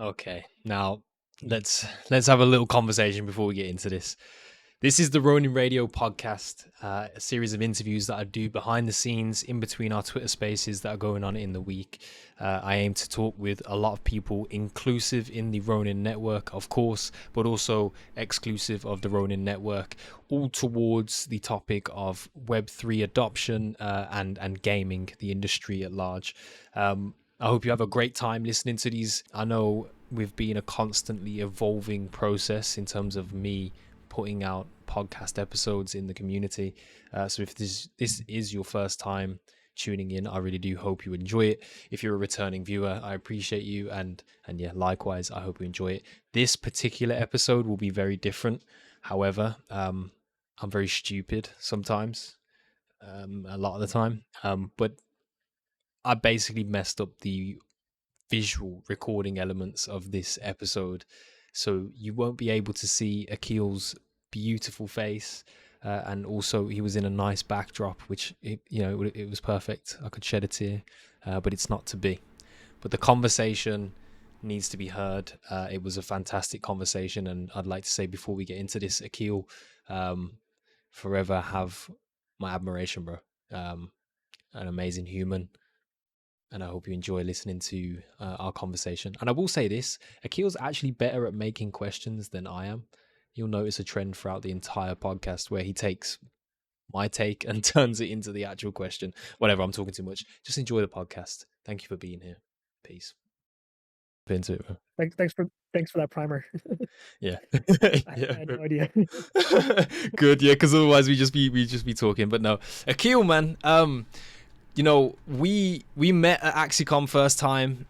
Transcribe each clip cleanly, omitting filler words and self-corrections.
Okay, now let's have a little conversation before we get into this. This is the Ronin Radio podcast, a series of interviews that I do behind the scenes in between our Twitter spaces that are going on in the week. I aim to talk with a lot of people inclusive in the Ronin network, of course, but also exclusive of the Ronin network, all towards the topic of Web3 adoption and gaming, the industry at large. I hope you have a great time listening to these. I know we've been a constantly evolving process in terms of me putting out podcast episodes in the community. So if this is your first time tuning in, I really do hope you enjoy it. If you're a returning viewer, I appreciate you, and yeah, likewise, I hope you enjoy it. This particular episode will be very different. However, I'm very stupid sometimes, a lot of the time, but I basically messed up the visual recording elements of this episode, so you won't be able to see Akhil's beautiful face, and also he was in a nice backdrop, which it was perfect. I could shed a tear, but it's not to be. But the conversation needs to be heard. It was a fantastic conversation, and I'd like to say before we get into this, Akhil, forever have my admiration, bro. An amazing human, and I hope you enjoy listening to our conversation. And I will say this, Akhil's actually better at making questions than I am. You'll notice a trend throughout the entire podcast where he takes my take and turns it into the actual question. Whatever, I'm talking too much. Just enjoy the podcast. Thank you for being here. Peace. Into it, bro. Thanks for that primer. Yeah. I Yeah. had no idea. Good, yeah, because otherwise we just be talking. But no. Akhil, man, we met at Axicom first time.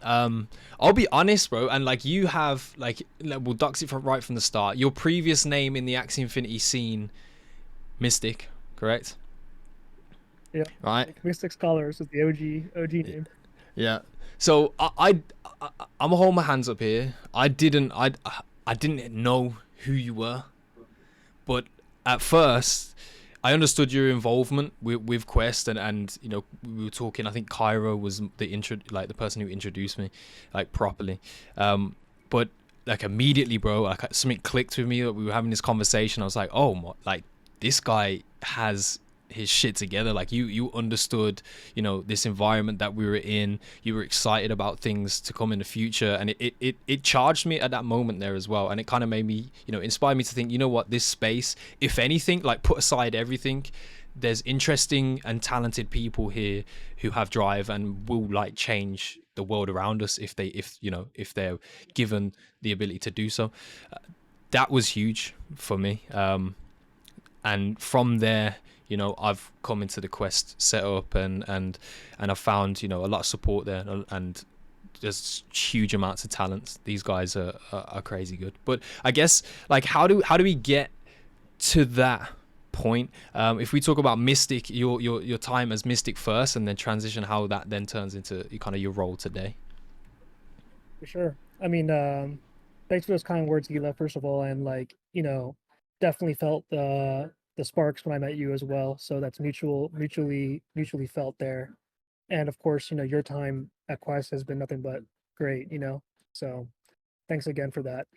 I'll be honest, bro, and like you have, like, we'll dox it from right from the start. Your previous name in the Axie Infinity scene, Mystic, correct? Yeah, Right. Mystic Scholars is the OG name. Yeah. So I'm gonna hold my hands up here. I didn't know who you were, but at first I understood your involvement with Quest, and we were talking. I think Cairo was the person who introduced me, like, properly. But like immediately, bro, like something clicked with me. That we were having this conversation. I was like, oh, like this guy has his shit together. Like you understood, this environment that we were in. You were excited about things to come in the future, and it charged me at that moment there as well. And it kind of made me, inspired me to think, what, this space, if anything, like, put aside everything, there's interesting and talented people here who have drive and will, like, change the world around us if they're given the ability to do so. That was huge for me. And from there, I've come into the Quest setup, and I've found, a lot of support there, and there's huge amounts of talent. These guys are crazy good. But I guess, like, how do we get to that point? If we talk about Mystic, your time as Mystic first, and then transition how that then turns into kind of your role today. For sure. I mean, thanks for those kind words, Gila, first of all, and, like, definitely felt the sparks when I met you as well. So that's mutually felt there. And of course, your time at Quest has been nothing but great, So thanks again for that.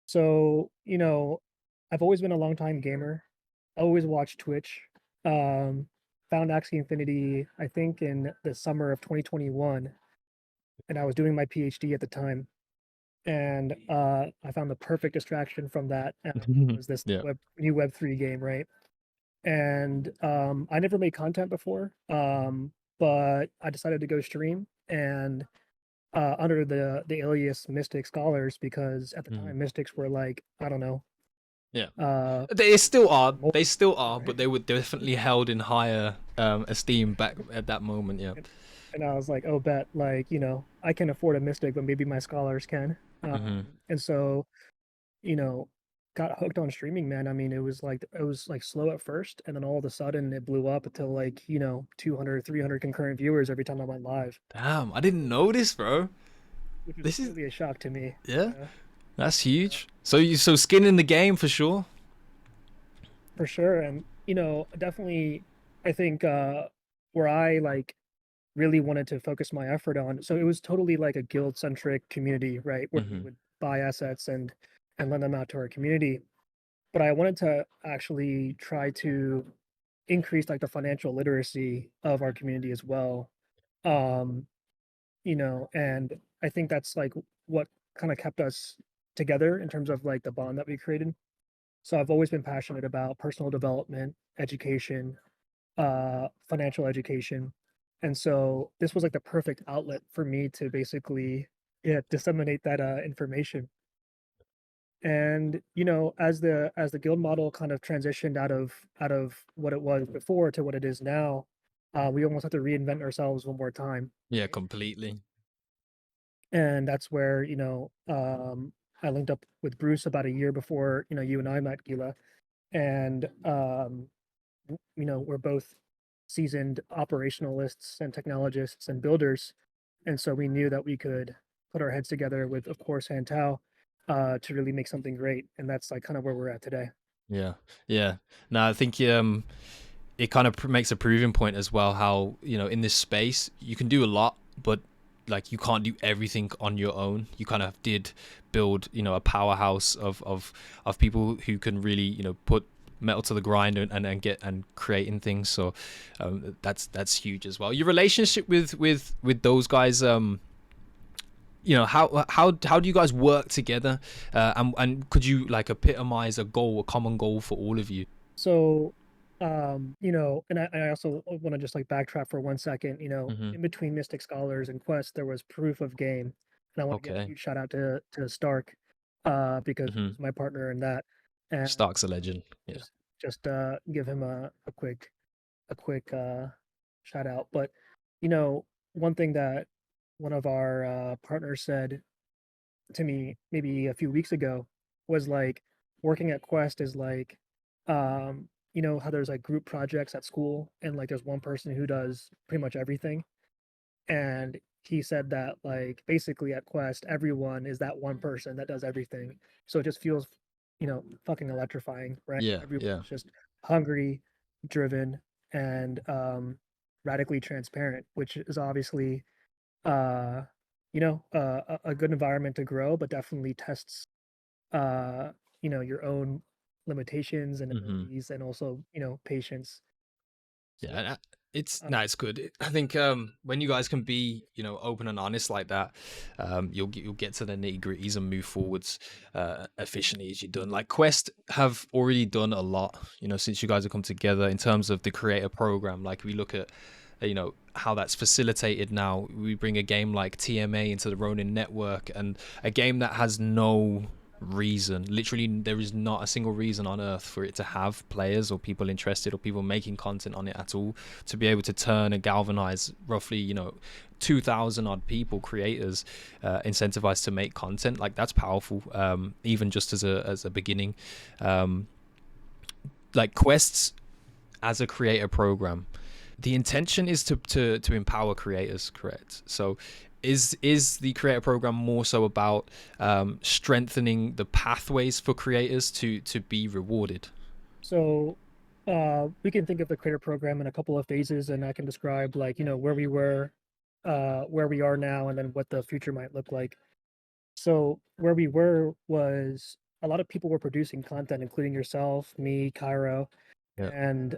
So, I've always been a long time gamer. I always watched Twitch. Found Axie Infinity, I think, in the summer of 2021, and I was doing my PhD at the time. And I found the perfect distraction from that. Was this Yeah. new Web3 game, right? And I never made content before, but I decided to go stream, and under the alias Mystic Scholars, because at the time Mystics were, like, I don't know. Yeah. They still are, right? but they were definitely held in higher esteem back at that moment. Yeah. And I was like, oh, bet, like, I can afford a Mystic, but maybe my scholars can. And so, you know, got hooked on streaming, man. I mean, it was like slow at first, and then all of a sudden it blew up until, like, 200, 300 concurrent viewers every time I went live. Damn, I didn't know this, bro. Which was This is completely a shock to me. Yeah, Yeah, that's huge. So skin in the game for sure. for sure. And, definitely, I think where I, like, really wanted to focus my effort on. So it was totally like a guild centric community, right? Where we Hmm. would buy assets and lend them out to our community. But I wanted to actually try to increase like the financial literacy of our community as well. Um, and I think that's like what kind of kept us together in terms of like the bond that we created. So I've always been passionate about personal development, education, financial education. And so this was like the perfect outlet for me to basically, yeah, disseminate that information. And as the guild model kind of transitioned out of what it was before to what it is now, we almost have to reinvent ourselves one more time, Yeah, right? completely. And that's where I linked up with Bruce about a year before you and I met, Gila. And we're both seasoned operationalists and technologists and builders, and so we knew that we could put our heads together with, of course, Hantao, to really make something great, and that's like kind of where we're at today. Yeah, yeah. No, I think it kind of makes a proving point as well. How in this space you can do a lot, but like you can't do everything on your own. You kind of did build a powerhouse of people who can really put metal to the grind and get and creating things. So that's huge as well. Your relationship with those guys. How do you guys work together, and could you like epitomize a common goal for all of you? So, and I also want to just like backtrack for 1 second. Hmm. In between Mystic Scholars and Quest, there was Proof of Game, and I want to give a Okay. huge shout out to Stark, because he Hmm. was my partner in that, and Stark's a legend. Yeah. just give him a quick shout out. But you know, one thing that one of our partners said to me maybe a few weeks ago was like working at Quest is like how there's like group projects at school and like there's one person who does pretty much everything. And he said that like basically at Quest everyone is that one person that does everything. So it just feels fucking electrifying, right? Yeah. Yeah. Everyone's just hungry, driven, and radically transparent, which is obviously uh a good environment to grow, but definitely tests uh your own limitations and Hmm. abilities, and also patience. Yeah. So It's um no, it's good. I think when you guys can be open and honest like that, you'll get to the nitty gritties and move forwards efficiently as you've done. Like Quest have already done a lot, since you guys have come together in terms of the creator program. Like we look at how that's facilitated now. We bring a game like TMA into the Ronin network, and a game that has no reason, literally there is not a single reason on earth for it to have players or people interested or people making content on it at all, to be able to turn and galvanize roughly 2,000 odd people, creators, incentivized to make content. Like that's powerful, even just as a beginning. um like Quests as a creator program, the intention is to empower creators, correct? So is the creator program more so about strengthening the pathways for creators to be rewarded? so we can think of the creator program in a couple of phases, and I can describe like where we were, where we are now, and then what the future might look like. So where we were was a lot of people were producing content, including yourself, me, Cairo, Yeah. and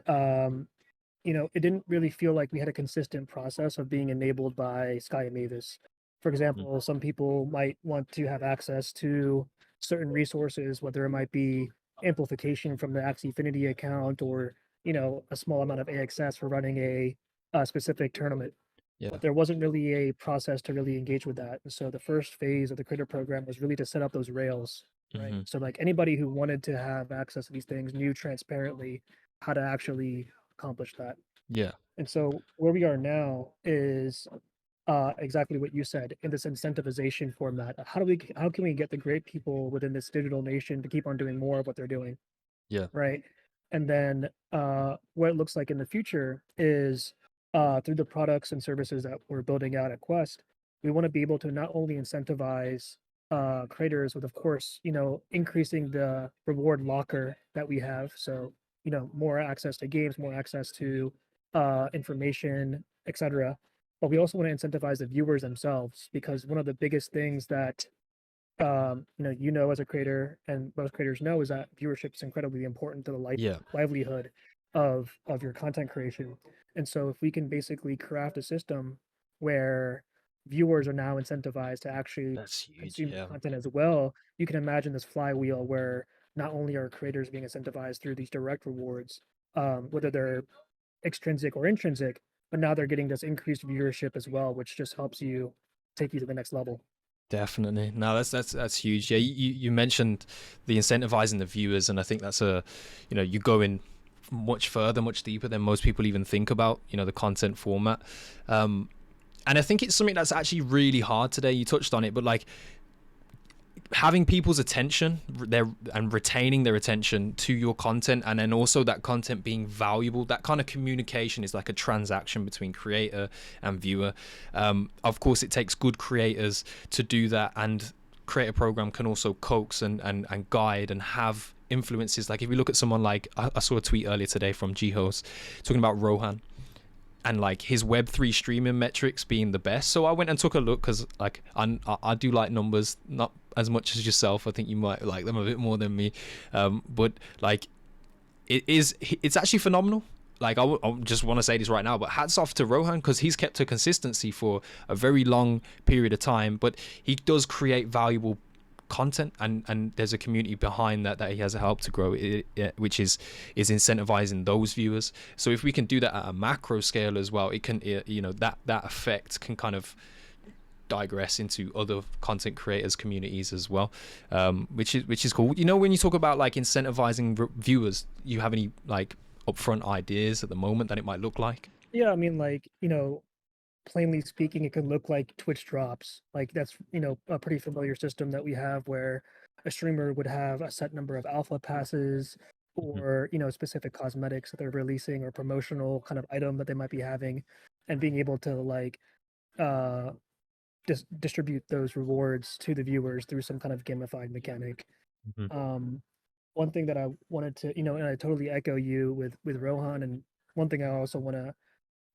it didn't really feel like we had a consistent process of being enabled by Sky and Mavis. For Mhm. example, some people might want to have access to certain resources, whether it might be amplification from the Axie Affinity account, or a small amount of AXS for running a specific tournament. Yeah. But there wasn't really a process to really engage with that. And so the first phase of the creator program was really to set up those rails, right? Hmm. So like anybody who wanted to have access to these things knew transparently how to actually accomplish that. Yeah. And so where we are now is exactly what you said, in this incentivization format. How can we get the great people within this digital nation to keep on doing more of what they're doing, Yeah. right? And then what it looks like in the future is through the products and services that we're building out at Quest, we want to be able to not only incentivize creators with, of course, increasing the reward locker that we have. So, more access to games, more access to information, etc. but we also want to incentivize the viewers themselves, because one of the biggest things that as a creator and most creators know is that viewership is incredibly important to the Yeah, livelihood of your content creation. And so if we can basically craft a system where viewers are now incentivized to actually that's huge. consume the Yeah, content as well, you can imagine this flywheel where not only are creators being incentivized through these direct rewards, whether they're extrinsic or intrinsic, but now they're getting this increased viewership as well, which just helps you take you to the next level. definitely. No, that's huge. Yeah, you mentioned the incentivizing the viewers, and I think that's you go in much further, much deeper than most people even think about. The content format, and I think it's something that's actually really hard today. You touched on it, but like having people's attention and retaining their attention to your content, and then also that content being valuable, that kind of communication is like a transaction between creator and viewer. Of course it takes good creators to do that, and creator program can also coax and guide and have influences. Like if you look at someone like, I saw a tweet earlier today from G-Host talking about Rohan and like his web3 streaming metrics being the best. So I went and took a look, because like I do like numbers, not as much as yourself. I think you might like them a bit more than me, but like it's actually phenomenal. Like I just want to say this right now, but hats off to Rohan, because he's kept a consistency for a very long period of time, but he does create valuable content, and there's a community behind that he has helped to grow it, which is incentivizing those viewers. So if we can do that at a macro scale as well, it can that effect can kind of digress into other content creators communities as well, which is cool. When you talk about like incentivizing viewers, you have any like upfront ideas at the moment that it might look like? Yeah, I mean, like, plainly speaking, it can look like Twitch drops. Like that's, a pretty familiar system that we have where a streamer would have a set number of alpha passes Mhm. or, specific cosmetics that they're releasing or promotional kind of item that they might be having, and being able to like uh distribute those rewards to the viewers through some kind of gamified mechanic. Mhm. Um One thing that I wanted to, and I totally echo you with Rohan, and one thing I also want to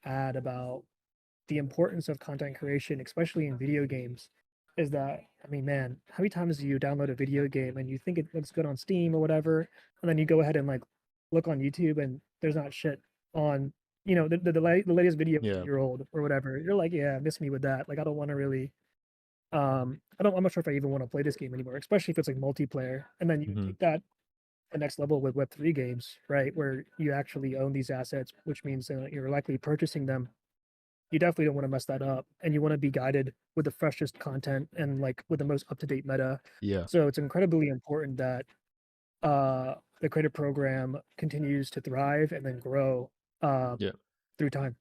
add about the importance of content creation, especially in video games, is that, I mean, man, how many times do you download a video game and you think it looks good on Steam or whatever, and then you go ahead and like look on YouTube and there's not shit on, the latest video is a Yeah. year old or whatever. You're like, yeah, miss me with that. Like, I don't want to really, I'm not sure if I even want to play this game anymore, especially if it's like multiplayer. And then you Mhm. take that the next level with Web3 games, right, where you actually own these assets, which means you're likely purchasing them. You definitely don't want to mess that up, and you want to be guided with the freshest content and like with the most up-to-date meta. Yeah. So it's incredibly important that the creative program continues to thrive and then grow uh, Yeah. through time.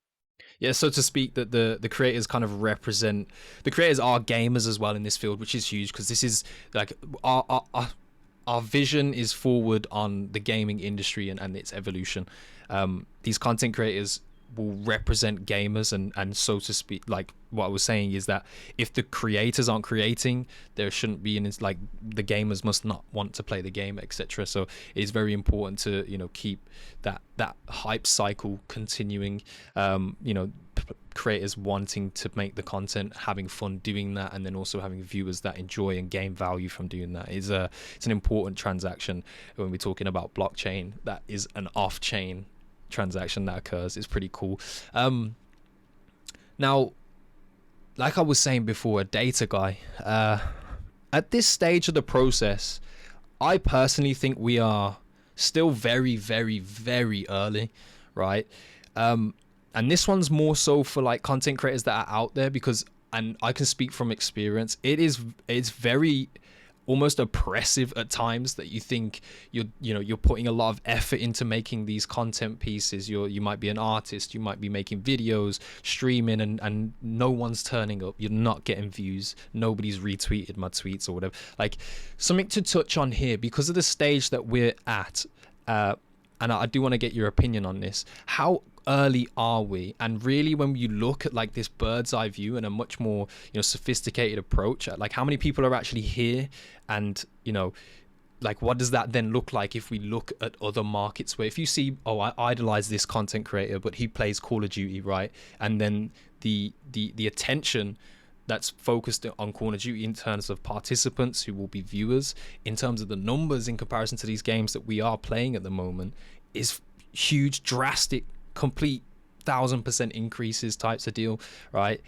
Yeah, so to speak, that the creators kind of represent, the creators are gamers as well in this field, which is huge, because this is like our vision is forward on the gaming industry and its evolution. These content creators will represent gamers, and so to speak, like what I was saying is that if the creators aren't creating, there shouldn't be like the gamers must not want to play the game, etc. So it's very important to keep that hype cycle continuing. Creators wanting to make the content, having fun doing that, and then also having viewers that enjoy and gain value from doing that is it's an important transaction when we're talking about blockchain. That is an off-chain transaction that occurs. It's pretty cool. Now, like I was saying before, a data guy, at this stage of the process, I personally think we are still very, very, very early, right? And this one's more so for like content creators that are out there, because, and I can speak from experience, it's very almost oppressive at times that you think you're putting a lot of effort into making these content pieces. You might be an artist, you might be making videos, streaming, and no one's turning up. You're not getting views, nobody's retweeted my tweets or whatever. Like, something to touch on here, because of the stage that we're at, and I do want to get your opinion on this. How early are we? And really, when you look at like this bird's eye view and a much more sophisticated approach at like how many people are actually here, and like what does that then look like if we look at other markets, where if you see, oh, I idolize this content creator, but he plays Call of Duty, right? And then the attention that's focused on Call of Duty in terms of participants who will be viewers, in terms of the numbers in comparison to these games that we are playing at the moment, is huge, drastic, complete 1,000% increases types of deal, right?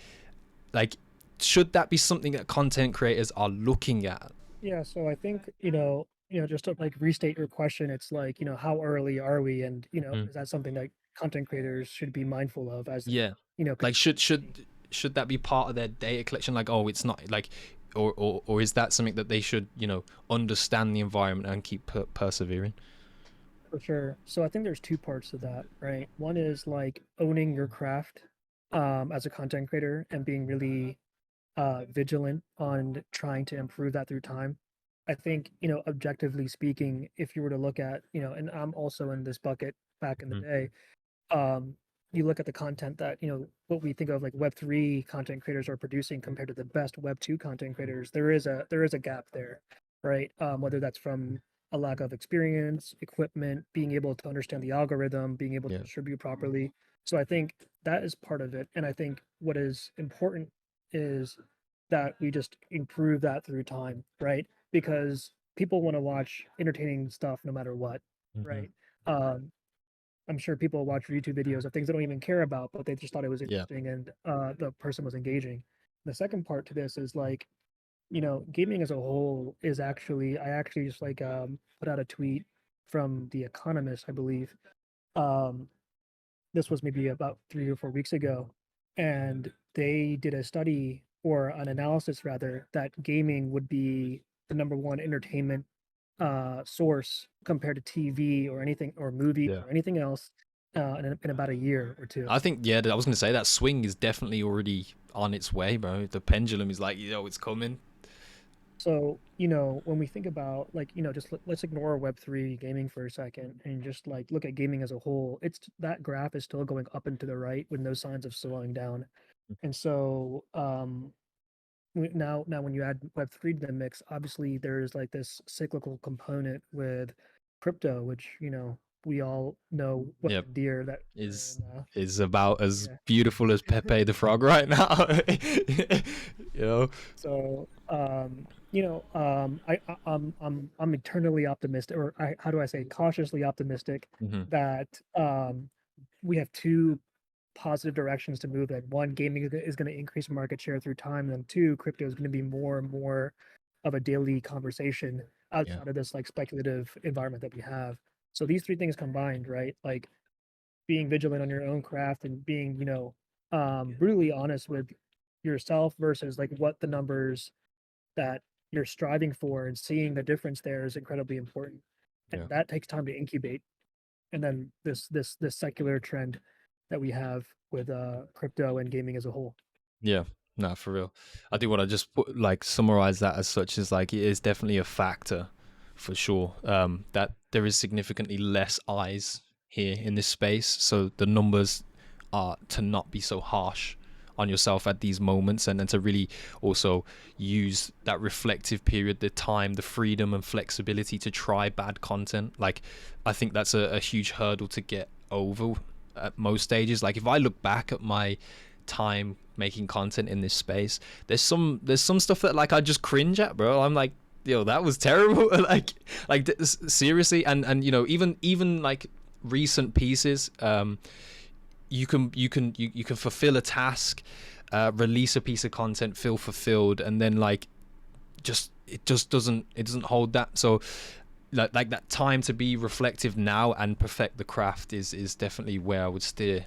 Like, should that be something that content creators are looking at? Yeah, so I think, just to like restate your question, it's like, how early are we? And, Mm. is that something that content creators should be mindful of as they, Yeah, like continue to see? should that be part of their data collection? Like, oh, it's not like, or is that something that they should understand the environment and keep persevering? For sure. So I think there's two parts to that, right? One is like owning your craft as a content creator and being really vigilant on trying to improve that through time. I think, objectively speaking, if you were to look at, and I'm also in this bucket back in the Mm-hmm. day, um, you look at the content that, what we think of like Web3 content creators are producing compared to the best Web2 content creators, there is a gap there, right? Whether that's from a lack of experience, equipment, being able to understand the algorithm, being able to Yeah. distribute properly. So I think that is part of it. And I think what is important is that we just improve that through time, right? Because people want to watch entertaining stuff no matter what, Mm-hmm. right? Um, I'm sure people watch YouTube videos of things they don't even care about, but they just thought it was Yeah. interesting and the person was engaging. The second part to this is like, gaming as a whole is actually, I actually just like put out a tweet from The Economist, I believe. Um, this was maybe about 3 or 4 weeks ago, and they did a study or an analysis rather that gaming would be the number one entertainment source compared to TV or anything or movies Yeah. or anything else in about a year or two. I think, yeah, I was gonna say that swing is definitely already on its way, bro. The pendulum is like, it's coming. So, when we think about like, just let's ignore Web3 gaming for a second and just like look at gaming as a whole, it's that graph is still going up and to the right with no signs of slowing down. And so, now when you add Web3 to the mix, obviously there's like this cyclical component with crypto, which, we all know what Yep. the deer that are Is in, is about as yeah. beautiful as Pepe the Frog right now. you know. So, I'm eternally optimistic, or how do I say, cautiously optimistic Hmm. that we have two positive directions to move in. One, gaming is going to increase market share through time, and then two, crypto is going to be more and more of a daily conversation Yeah. outside of this like speculative environment that we have. So these three things combined, right? Like being vigilant on your own craft and being, brutally honest with yourself versus like what the numbers that you're striving for and seeing the difference there is incredibly important. Yeah. And that takes time to incubate. And then this secular trend that we have with crypto and gaming as a whole. Yeah, no, for real. I do want to just put, like, summarize that as such as like it is definitely a factor for sure. That there is significantly less eyes here in this space, so the numbers are to not be so harsh on yourself at these moments, and then to really also use that reflective period, the time, the freedom and flexibility to try bad content. Like, I think that's a huge hurdle to get over at most stages. Like, if I look back at my time making content in this space, there's some stuff that like I just cringe at, bro. I'm like, yo, that was terrible. like seriously. And even like recent pieces, you can fulfill a task, release a piece of content, feel fulfilled, and then like it doesn't hold that. So like that time to be reflective now and perfect the craft is definitely where I would steer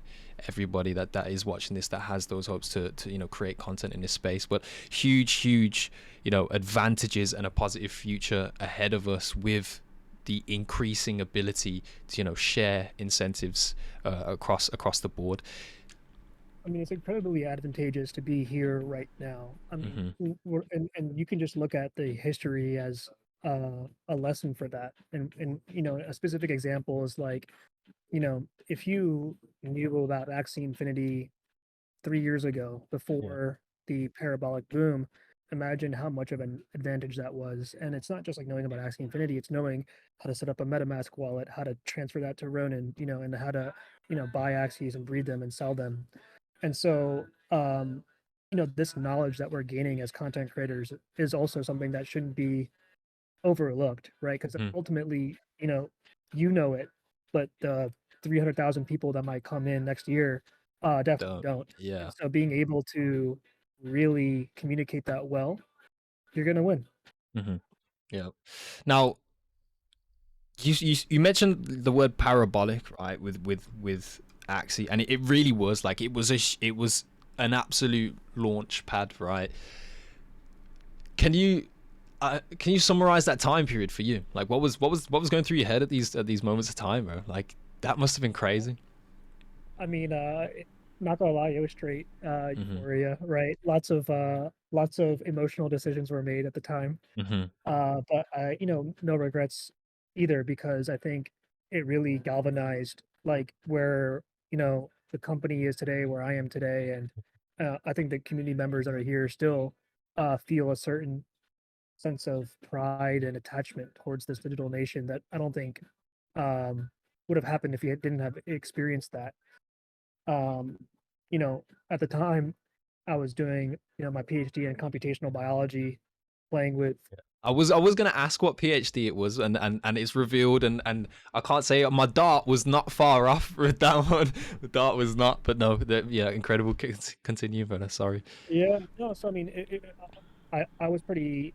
everybody that is watching this, that has those hopes to create content in this space. But huge advantages and a positive future ahead of us with the increasing ability to share incentives across the board. I mean, it's incredibly advantageous to be here right now. I mean, Hmm. and you can just look at the history as a lesson for that. And a specific example is like, if you knew about Axie Infinity 3 years ago Yeah. before the parabolic boom, imagine how much of an advantage that was. And it's not just like knowing about Axie Infinity, it's knowing how to set up a MetaMask wallet, how to transfer that to Ronin, and how to, buy Axies and breed them and sell them. And so this knowledge that we're gaining as content creators is also something that shouldn't be overlooked, right? Because Mhm. ultimately, it, but the 300,000 people that might come in next year definitely Don't. don't. And Yeah. so being able to really communicate that well, you're gonna win. Hmm. Yeah. Now, you mentioned the word parabolic, right? With Axie, and it really was like it was an absolute launch pad, right? Can you can you summarize that time period for you? Like, what was going through your head at these moments of time, bro? Like, that must have been crazy. I mean, not gonna lie, it was straight Hmm. euphoria, right? Lots of emotional decisions were made at the time. Hmm. But no regrets either because I think it really galvanized like where the company is today, where I am today, and I think the community members that are here still feel a certain sense of pride and attachment towards this digital nation that I don't think um, would have happened if you didn't have experienced that. Um, at the time, I was doing my PhD in computational biology, playing with. I was gonna ask what PhD it was, and it's revealed, and I can't say my dart was not far off with that one. The dart was not, but no, yeah, incredible. Continue, but sorry. Yeah, no, so I mean, I was pretty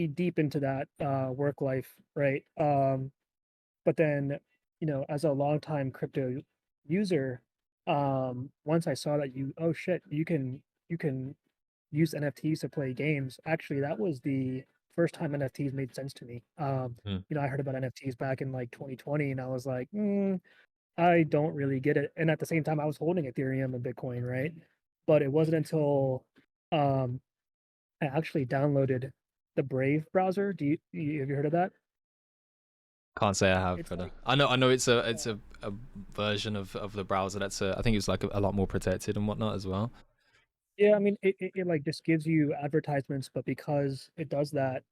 deep into that work life, right? But then, as a longtime crypto user, once I saw that oh shit, you can use NFTs to play games. Actually, that was the first time NFTs made sense to me. Mm. I heard about NFTs back in like 2020, and I was like, I don't really get it. And at the same time, I was holding Ethereum and Bitcoin, right? But it wasn't until um, I actually downloaded the Brave browser. Have you heard of that? Can't say I have, It's but like, I know uh, a version of the browser that's I think it's like a lot more protected and whatnot as well. yeah, I mean, it like just gives you advertisements, but because it does that,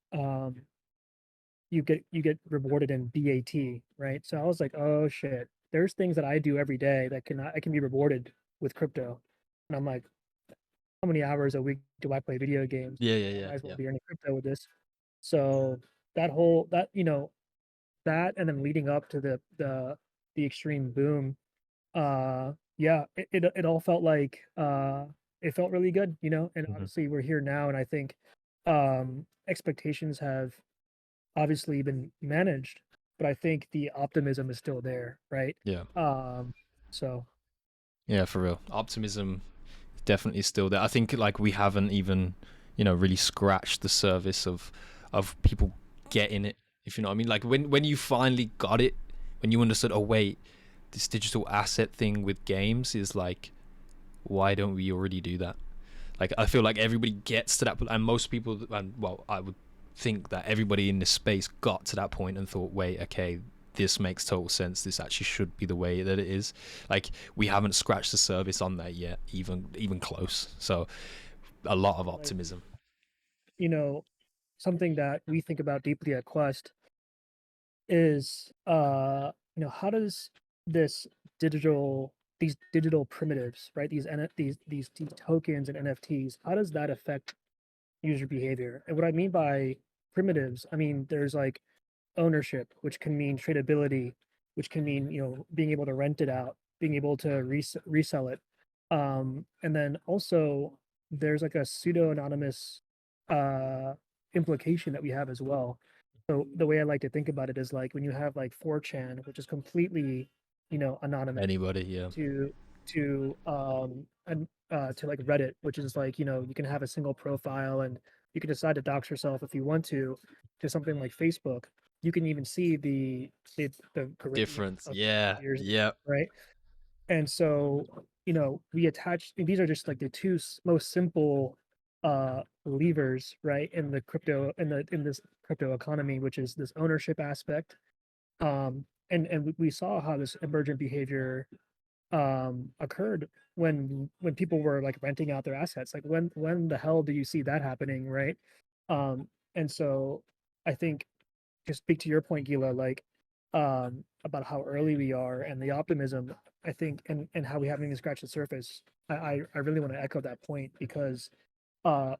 you get rewarded in BAT, right? So I was like, oh shit, there's things that I do every day that I can be rewarded with crypto, and I'm like, how many hours a week do I play video games? Yeah, yeah, I yeah, might as well yeah. be earning crypto with this. So that and then leading up to the extreme boom, yeah, it all felt like it felt really good, and Hmm. obviously we're here now, and I think expectations have obviously been managed, but I think the optimism is still there, right? Yeah, Um, so yeah, for real. Optimism definitely still there. I think like we haven't even, really scratched the surface of people getting it. If you know what I mean. Like when you finally got it, when you understood, oh wait, this digital asset thing with games is like, why don't we already do that? Like I feel like everybody gets to that, and most people, and well, I would think that everybody in this space got to that point and thought, wait, okay, this makes total sense. This actually should be the way that it is. Like we haven't scratched the surface on that yet, even close. So a lot of like optimism. you know something that we think about deeply at Quest is how does this these digital primitives, right, these tokens and NFTs, how does that affect user behavior? And what I mean by primitives, I mean there's like ownership, which can mean tradability, which can mean being able to rent it out, being able to resell it, and then also there's like a pseudo anonymous uh, implication that we have as well. So the way I like to think about it is like when you have like 4chan, which is completely anonymous, Anybody, yeah. to to like Reddit, which is like you can have a single profile and you can decide to dox yourself if you want to something like Facebook. You can even see the gradient Difference, of yeah, behaviors, yeah. right? And so we attach, these are just like the two most simple levers, right, in the crypto in this crypto economy, which is this ownership aspect. And we saw how this emergent behavior occurred when people were like renting out their assets. Like when the hell do you see that happening, right? And so I think, to speak to your point, Gila, like about how early we are and the optimism, I think, and how we haven't even scratched the surface. I really want to echo that point because uh,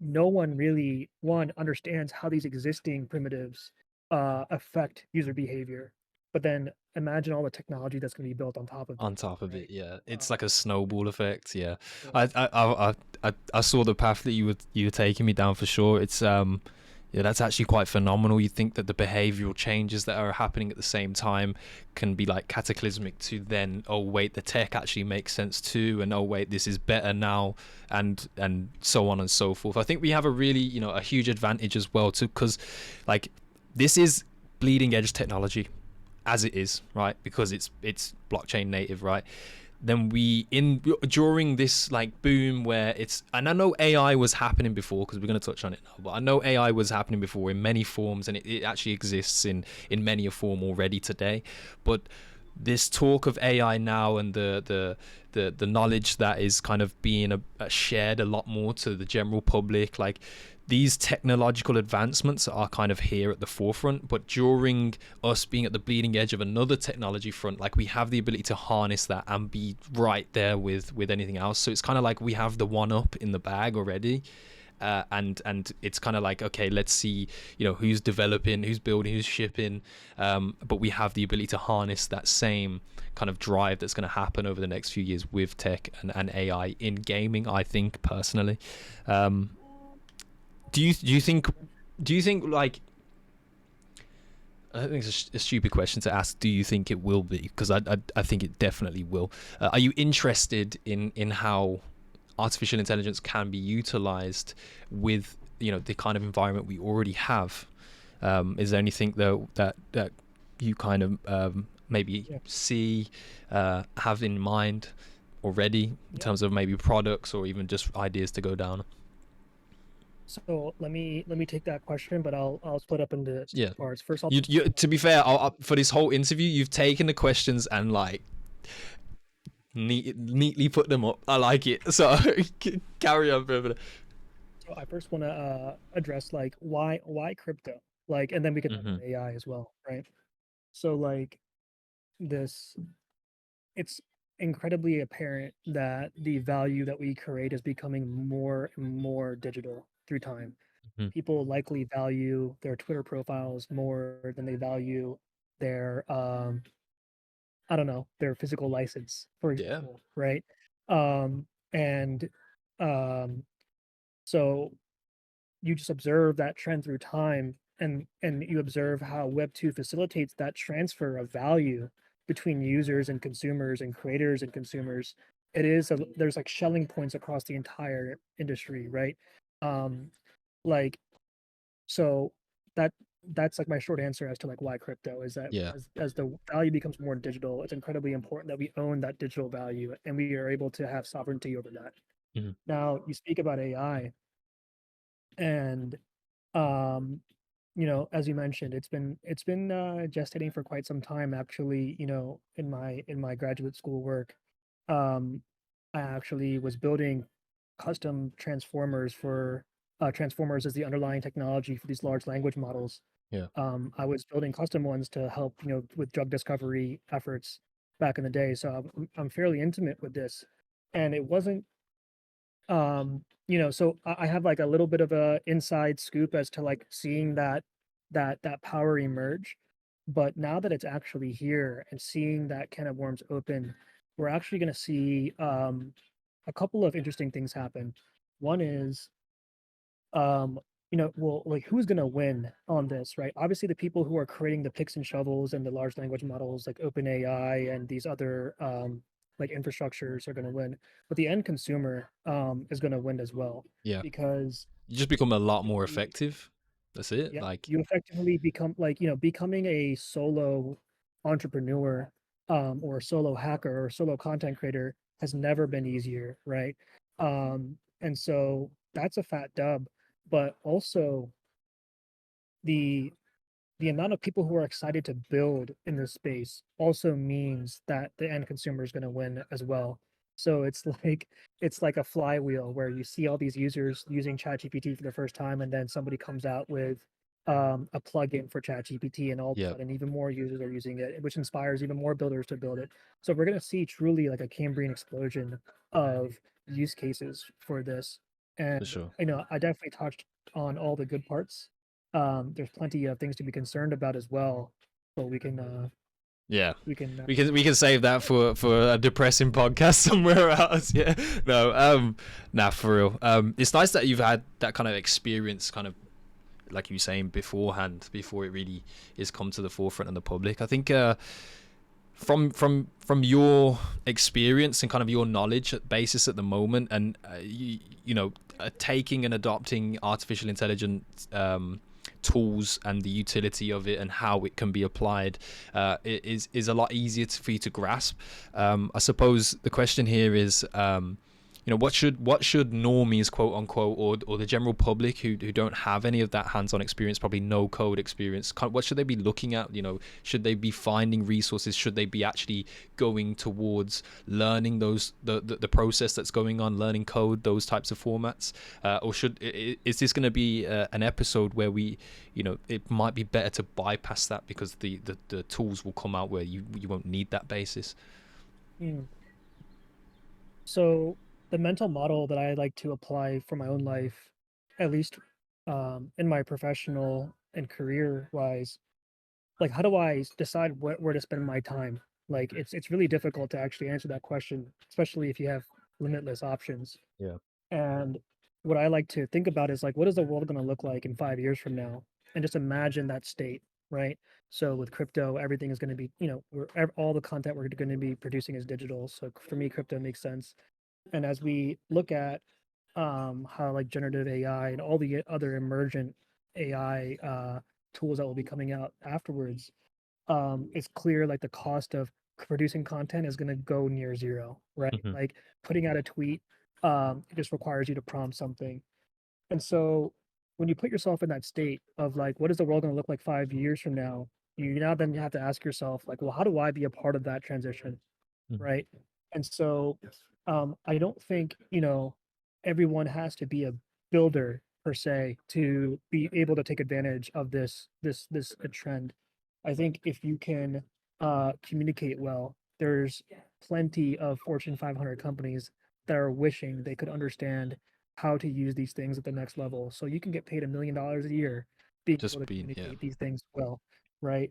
no one really one understands how these existing primitives affect user behavior. But then imagine all the technology that's going to be built on top of On it, top of it, right? yeah, it's like a Um, snowball effect. Yeah, I so, I I I saw the path that you were taking me down for sure. It's yeah, that's actually quite phenomenal. You think that the behavioral changes that are happening at the same time can be like cataclysmic to then, oh wait, the tech actually makes sense too, and oh wait, this is better now, and so on and so forth. I think we have a really, a huge advantage as well too, because like this is bleeding edge technology as it is, right? Because it's blockchain native, right? Then we in during this like boom where it's, and I know AI was happening before because we're going to touch on it now, but I know AI was happening before in many forms, and it actually exists in many a form already today. But this talk of AI now and the knowledge that is kind of being shared a lot more to the general public, like these technological advancements are kind of here at the forefront, but during us being at the bleeding edge of another technology front, like we have the ability to harness that and be right there with anything else. So it's kind of like we have the one up in the bag already. And it's kind of like, okay, let's see, who's developing, who's building, who's shipping, but we have the ability to harness that same kind of drive that's going to happen over the next few years with tech and AI in gaming, I think personally. um, do you think like, I think it's a stupid question to ask. Do you think it will be? Because I think it definitely will. Are you interested in how artificial intelligence can be utilized with the kind of environment we already have? Is there anything though that you kind of maybe yeah, see, have in mind already in yeah. terms of maybe products or even just ideas to go down? So let me take that question, but I'll split up into Yeah. two parts. First, I'll You to be fair, for this whole interview, you've taken the questions and like neatly put them up. I like it. So carry on, brother. so I first want to address like why crypto, like, and then we can talk Mm-hmm. about AI as well, right? So like this, it's incredibly apparent that the value that we create is becoming more and more digital through time. Mm-hmm. People likely value their Twitter profiles more than they value their I don't know, their physical license, for Yeah. example, right? And um so you just observe that trend through time, and you observe how Web 2 facilitates that transfer of value between users and consumers and creators and consumers. There's like Schelling points across the entire industry, right? Um, like so that that's like my short answer as to like why crypto is that Yeah. as the value becomes more digital, it's incredibly important that we own that digital value and we are able to have sovereignty over that. Mm-hmm. Now you speak about AI, and um as you mentioned, it's been gestating for quite some time actually. In my graduate school work, um I actually was building custom transformers for transformers as the underlying technology for these large language models. Yeah. I was building custom ones to help, with drug discovery efforts back in the day, so I'm fairly intimate with this. And it wasn't so I have like a little bit of a inside scoop as to like seeing that power emerge. But now that it's actually here and seeing that can of worms open, we're actually going to see a couple of interesting things happen. One is well, like who's going to win on this, right? Obviously, the people who are creating the picks and shovels and the large language models like OpenAI and these other like infrastructures are going to win, but the end consumer is going to win as well Yeah. because You just become a lot more effective. That's it. yeah, Like, you effectively become like, becoming a solo entrepreneur, or a solo hacker or solo content creator has never been easier, right? And so that's a fat dub, but also the the amount of people who are excited to build in this space also means that the end consumer is going to win as well. So it's like a flywheel where you see all these users using ChatGPT for the first time, and then somebody comes out with a plugin for ChatGPT, and all of a Yeah, sudden even more users are using it, which inspires even more builders to build it. So we're going to see truly like a Cambrian explosion of use cases for this. for And sure. I definitely touched on all the good parts. There's plenty of things to be concerned about as well, but Yeah. we can We can save that for a depressing podcast somewhere else. Yeah. No, nah, for real. It's nice that you've had that kind of experience, kind of like you were saying beforehand, before it really is come to the forefront of the public. I think from your experience and kind of your knowledge basis at the moment, and taking and adopting artificial intelligence tools and the utility of it and how it can be applied is a lot easier for you to grasp. I suppose the question here is, what should normies, quote unquote, or the general public who don't have any of that hands-on experience, probably no code experience, what should they be looking at? Should they be finding resources? Should they be actually going towards learning the process that's going on, learning code, those types of formats, or is this going to be an episode where it might be better to bypass that because the tools will come out where you won't need that basis? Mm. So the mental model that I like to apply for my own life, at least in my professional and career wise, like how do I decide where to spend my time? Like it's really difficult to actually answer that question, especially if you have limitless options. Yeah. And what I like to think about is like, what is the world going to look like in 5 years from now? And just imagine that state, right? So with crypto, everything is going to be, all the content we're going to be producing is digital. So for me, crypto makes sense. And as we look at how like generative AI and all the other emergent AI tools that will be coming out afterwards, it's clear like the cost of producing content is going to go near zero, right? Hmm. Like putting out a tweet, it just requires you to prompt something. And so when you put yourself in that state of like, what is the world going to look like 5 years from now? You now then have to ask yourself, like, well, how do I be a part of that transition? Hmm. Right. And so I don't think, everyone has to be a builder per se to be able to take advantage of this trend. I think if you can communicate well, there's plenty of Fortune 500 companies that are wishing they could understand how to use these things at the next level. So you can get paid $1 million a year being able Just to being, yeah. communicate these things well, right?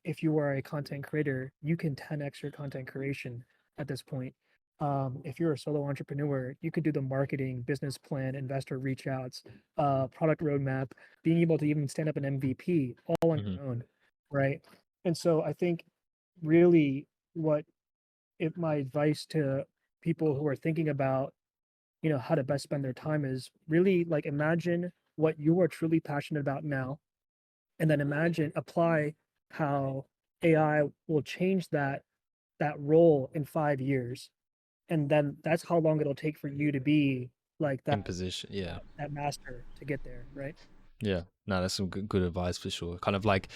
If you are a content creator, you can 10x your content creation at this point. If you're a solo entrepreneur, you could do the marketing, business plan, investor reach outs, product roadmap, being able to even stand up an MVP all on Hmm. your own, right? And so I think really what if my advice to people who are thinking about, how to best spend their time is really like imagine what you are truly passionate about now, and then imagine apply how AI will change that role in 5 years, and then that's how long it'll take for you to be like In that position, yeah. that master to get there, right? Yeah, no, that's some good advice for sure. Kind of like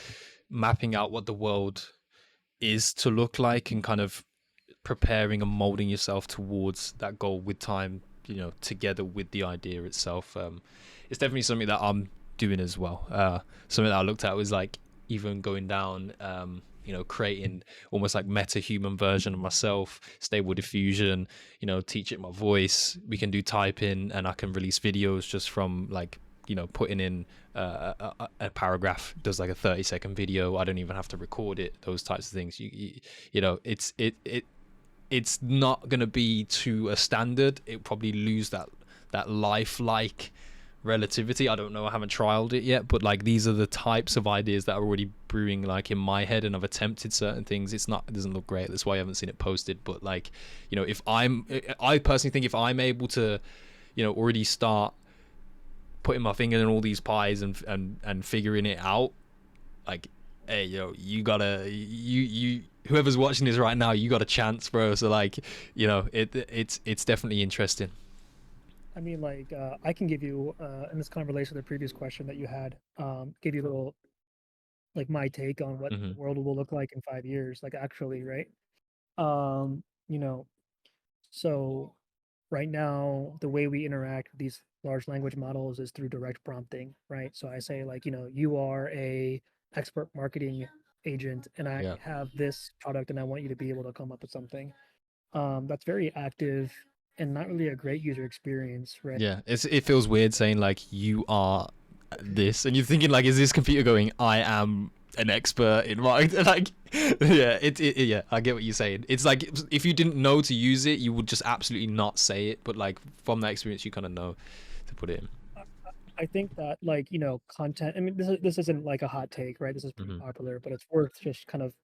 mapping out what the world is to look like and kind of preparing and molding yourself towards that goal with time, together with the idea itself. It's definitely something that I'm doing as well. Something that I looked at was like even going down, creating almost like meta human version of myself, stable diffusion, teach it my voice. We can do typing and I can release videos just from like, putting in a paragraph, does like a 30-second video. I don't even have to record it, those types of things. It's not going to be to a standard. It probably lose that lifelike relativity. I don't know, I haven't trialed it yet, but like these are the types of ideas that are already brewing like in my head, and I've attempted certain things. It doesn't look great, that's why I haven't seen it posted. But like, if I personally think if I'm able to already start putting my finger in all these pies and figuring it out, like, hey, you gotta, you whoever's watching this right now, you got a chance, bro. So like, it's definitely interesting. I mean, like, I can give you, and this kind of relates to the previous question that you had, give you a little, like, my take on what the Hmm. world will look like in 5 years, like, actually, right? Um, you know, so right now, the way we interact with these large language models is through direct prompting, right? So I say like, you are a expert marketing agent and I Yeah. have this product and I want you to be able to come up with something. That's very active and not really a great user experience, right? Yeah, it feels weird saying like you are this, and you're thinking like, is this computer going? I am an expert in marketing. Like, yeah, yeah, I get what you're saying. It's like if you didn't know to use it, you would just absolutely not say it. But like from that experience, you kind of know to put it in. I I think that like, content, I mean, this isn't like a hot take, right? This is pretty Hmm. popular, but it's worth just kind of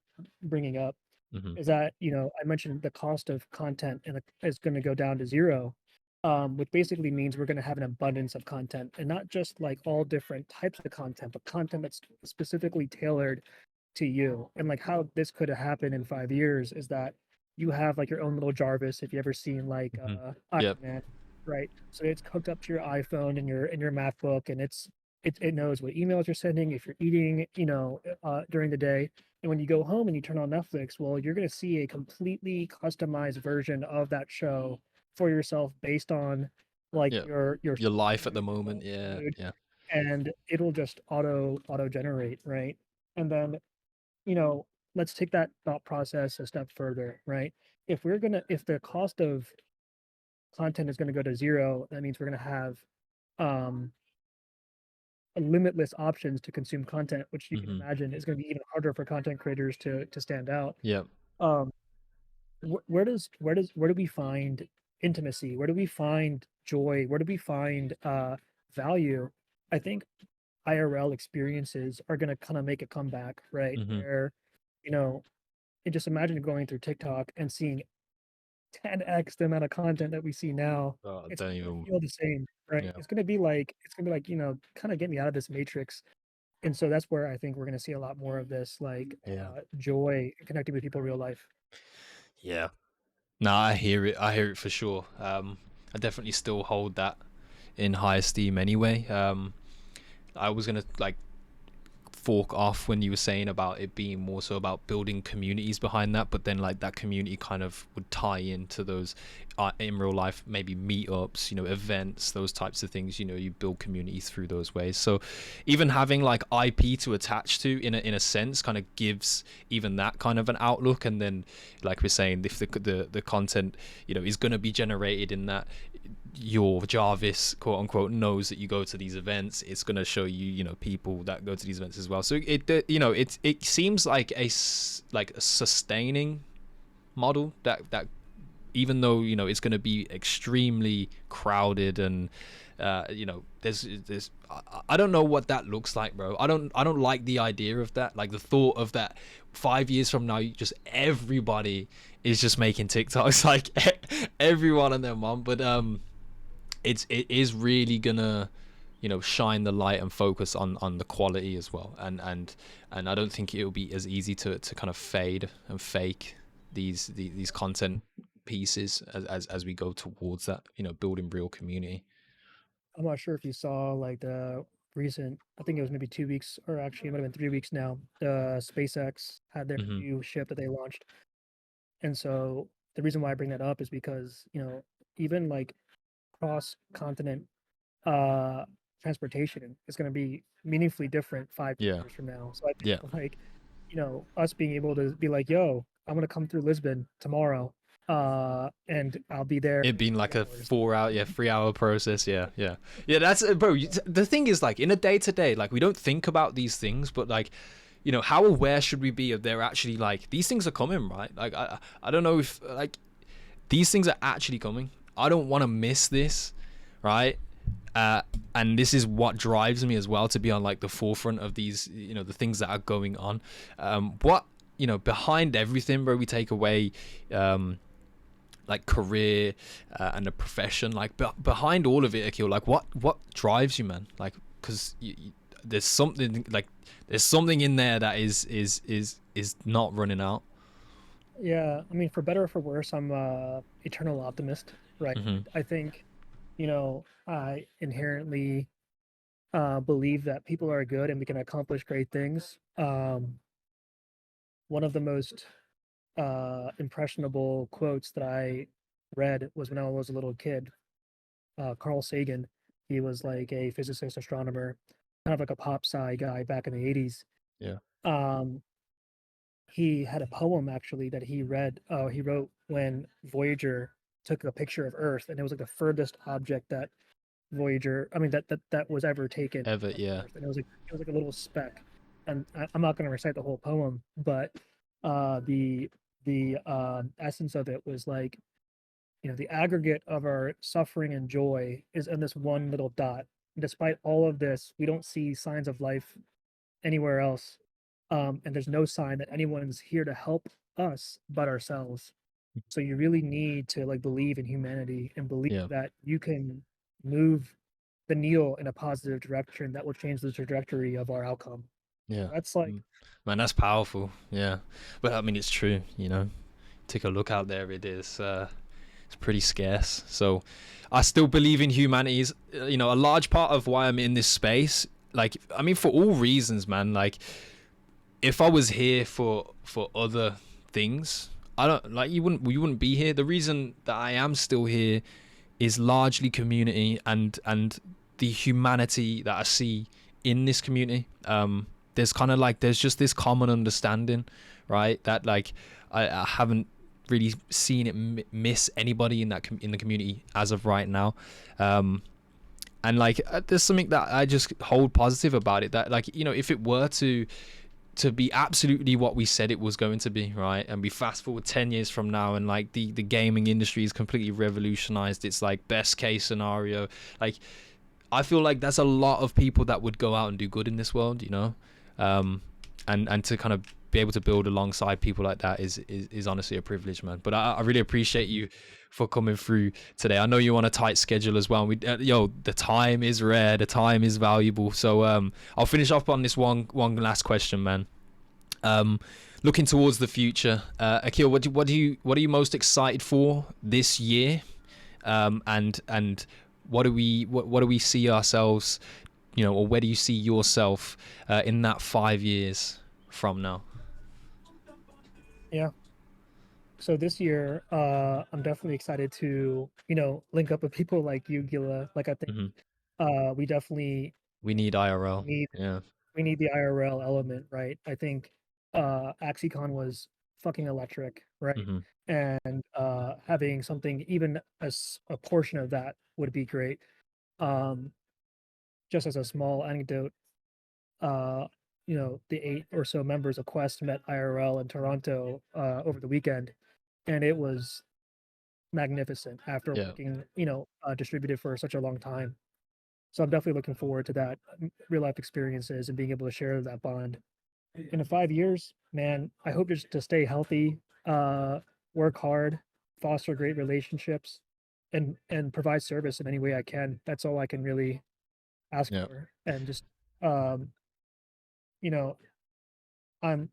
bringing up Hmm. is that, I mentioned the cost of content and is going to go down to zero, which basically means we're going to have an abundance of content and not just like all different types of content, but content that's specifically tailored to you. And like how this could have happened in 5 years is that you have like your own little Jarvis, if you ever seen like Hmm. Iron Yep. Man, right? So it's hooked up to your iPhone and your MacBook, and it knows what emails you're sending, if you're eating, during the day. And when you go home and you turn on Netflix, well, you're going to see a completely customized version of that show for yourself based on like Yep. your Your sleep life at the patterns, your moment. Yeah. mood, Yeah. and it'll just auto generate, right? And then, you know, let's take that thought process a step further, right? If the cost of content is gonna go to zero, that means we're gonna have um limitless options to consume content, which you can Hmm. imagine is gonna be even harder for content creators to stand out. Yep. Um, where do we find intimacy? Where do we find joy? Where do we find value? I think IRL experiences are going to kind of make a comeback, right? Hmm. Where, you know, and just imagine going through TikTok and seeing 10x the amount of content that we see now. Oh, It's don't not going to even. feel the same, right? Yeah. It's gonna be like, kind of get me out of this matrix. And so that's where I think we're going to see a lot more of this, like Yeah. joy and connecting with people in real life. Yeah. No, I hear it. I hear it for sure. I definitely still hold that in high esteem anyway. I was gonna like fork off when you were saying about it being more so about building communities behind that, but then like that community kind of would tie into those in real life, maybe meetups, events, those types of things. You build community through those ways. So even having like IP to attach to in a sense kind of gives even that kind of an outlook. And then like we're saying, if the content is going to be generated in that, your Jarvis, quote unquote, knows that you go to these events, it's going to show you, people that go to these events as well. So it seems like a sustaining model that even though it's going to be extremely crowded and there's I don't know what that looks like, bro. I don't like the idea of that, like the thought of that 5 years from now just everybody is just making TikToks, like everyone and their mom. But it is really gonna shine the light and focus on the quality as well. And I don't think it'll be as easy to kind of fade and fake these content pieces as we go towards that, building real community. I'm not sure if you saw like the recent, I think it was maybe 2 weeks, or actually it might have been 3 weeks now. The SpaceX had their Hmm. new ship that they launched. And so the reason why I bring that up is because, even like cross continent uh transportation is going to be meaningfully different five ten Yeah. years from now. So I Yeah. think like, us being able to be like, yo, I'm going to come through Lisbon tomorrow, and I'll be there It in being like 3 hours. 4 hour, yeah, 3 hour process. Yeah. Yeah. Yeah. That's bro. The thing is, like, in a day to day, like, we don't think about these things, but like, how aware should we be of they're actually like these things are coming, right? Like, I don't know if like these things are actually coming. I don't want to miss this, right? And this is what drives me as well to be on like the forefront of these, the things that are going on. What behind everything, bro, we take away like career and a profession. Like behind all of it, Akhil, like what drives you, man? Like because there's something like there's something in there that is not running out. Yeah, I mean, for better or for worse, I'm a eternal optimist, right? Hmm. I think, I inherently believe that people are good and we can accomplish great things. One of the most impressionable quotes that I read was when I was a little kid. Carl Sagan, He was like a physicist, astronomer, kind of like a pop sci guy back in the 80s. Yeah. Um, he had a poem actually that he wrote when Voyager took a picture of Earth, and it was like the furthest object that that was ever taken Ever, from yeah. Earth, and it was like a little speck. And I'm not going to recite the whole poem, but the essence of it was like, the aggregate of our suffering and joy is in this one little dot. Despite all of this, we don't see signs of life anywhere else. And there's no sign that anyone is here to help us but ourselves. So you really need to like believe in humanity and believe Yeah. that you can move the needle in a positive direction that will change the trajectory of our outcome. Yeah. That's like, Mm. Man, that's powerful. Yeah. But I mean, it's true, take a look out there. It's pretty scarce. So I still believe in humanities. A large part of why I'm in this space, like, I mean, for all reasons, man. Like, if I was here for other things, I don't like you wouldn't be here. The reason that I am still here is largely community and the humanity that I see in this community. There's just this common understanding, right? That like I haven't really seen it miss anybody in in the community as of right now. And like there's something that I just hold positive about it, that like, if it were to be absolutely what we said it was going to be, right? And we fast forward 10 years from now, and like the gaming industry is completely revolutionized. It's like best case scenario. Like, I feel like that's a lot of people that would go out and do good in this world, and to kind of be able to build alongside people like that is honestly a privilege, man. But I really appreciate you for coming through today. I know you're on a tight schedule as well. The time is rare, the time is valuable. So I'll finish off on this one last question, man. Looking towards the future, Akhil, what are you most excited for this year? And what do we see ourselves, or where do you see yourself in that 5 years from now? yeah. So this year, I'm definitely excited to, link up with people like you, Gila. Like I think Hmm. we definitely We need IRL. need Yeah. we need the IRL element, right? I think AxiCon was fucking electric, right? Hmm. And having something even as a portion of that would be great. Um, just as a small anecdote, uh, the 8 or so members of Quest met IRL in Toronto over the weekend, and it was magnificent after Yeah. working, distributed for such a long time. So I'm definitely looking forward to that real life experiences and being able to share that bond. In 5 years, man, I hope just to stay healthy, uh, work hard, foster great relationships, and provide service in any way I can. That's all I can really ask Yeah. for. And just um, you know, I'm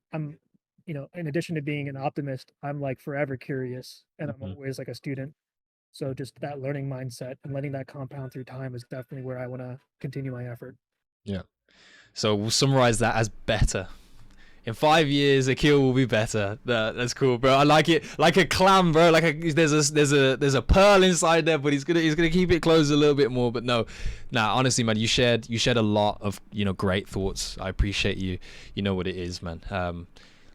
in addition to being an optimist, I'm like forever curious and I'm Hmm. always like a student. So just that learning mindset and letting that compound through time is definitely where I want to continue my effort. Yeah. So we'll summarize that as better. In 5 years, Akil will be better. That's cool, bro. I like it, like a clam, bro. There's a pearl inside there, but he's gonna keep it closed a little bit more. But no, nah. Honestly, man, you shared a lot of great thoughts. I appreciate you. You know what it is, man.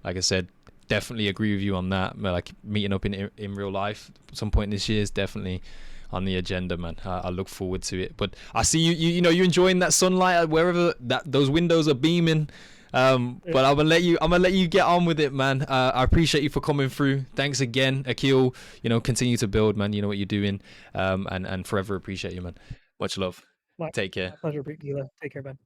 Like I said, definitely agree with you on that. Like meeting up in real life at some point this year is definitely on the agenda, man. I look forward to it. But I see you're enjoying that sunlight wherever that those windows are beaming. Yeah, But I'm gonna let you get on with it, man. I appreciate you for coming through. Thanks again, Akil. Continue to build, man. You know what you're doing. And forever appreciate you, man. Much love. my Take care. my pleasure, Gila. Take care, man.